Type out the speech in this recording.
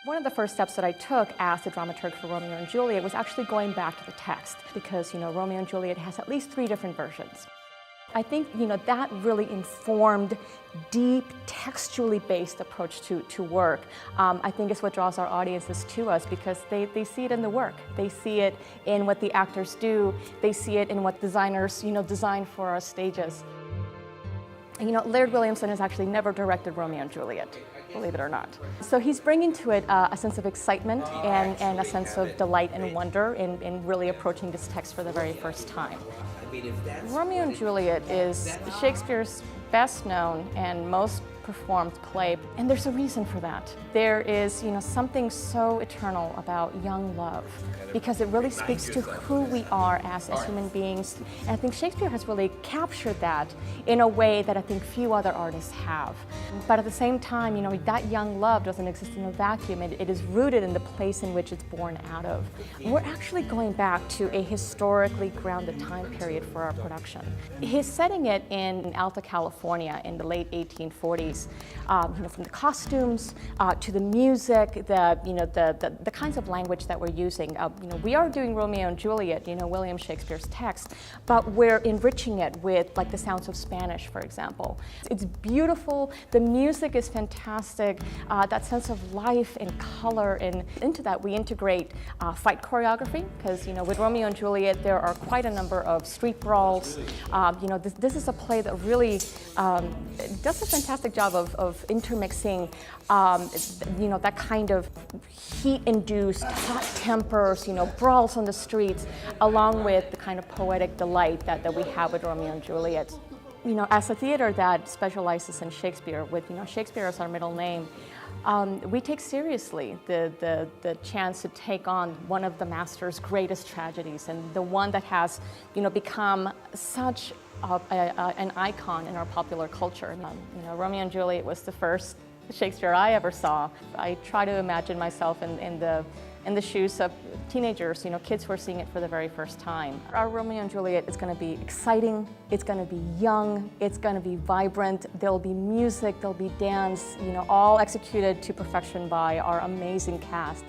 One of the first steps that I took as the dramaturg for Romeo and Juliet was actually going back to the text because, Romeo and Juliet has at least 3 different versions. I think, that really informed deep, textually based approach to work. I think is what draws our audiences to us because they see it in the work. They see it in what the actors do. They see it in what designers, design for our stages. Laird Williamson has actually never directed Romeo and Juliet, believe it or not. So he's bringing to it a sense of excitement and a sense of delight and wonder in really approaching this text for the very first time. Romeo and Juliet is Shakespeare's best known and most performed play, and there's a reason for that. There is, something so eternal about young love because it really speaks to who we are as human beings. And I think Shakespeare has really captured that in a way that I think few other artists have. But at the same time, that young love doesn't exist in a vacuum. It is rooted in the place in which it's born out of. We're actually going back to a historically grounded time period for our production. He's setting it in Alta California in the late 1840s. From the costumes to the music, the kinds of language that we're using. We are doing Romeo and Juliet, William Shakespeare's text, but we're enriching it with the sounds of Spanish, for example. It's beautiful. The music is fantastic. That sense of life and color, and into that we integrate fight choreography because with Romeo and Juliet there are quite a number of street brawls. This is a play that really does a fantastic job of intermixing, that kind of heat-induced hot tempers, brawls on the streets, along with the kind of poetic delight that we have with Romeo and Juliet. As a theater that specializes in Shakespeare, with Shakespeare as our middle name, we take seriously the chance to take on one of the master's greatest tragedies and the one that has, become such an icon in our popular culture. Romeo and Juliet was the first Shakespeare I ever saw. I try to imagine myself in the shoes of teenagers, kids who are seeing it for the very first time. Our Romeo and Juliet is going to be exciting, it's going to be young, it's going to be vibrant, there'll be music, there'll be dance, all executed to perfection by our amazing cast.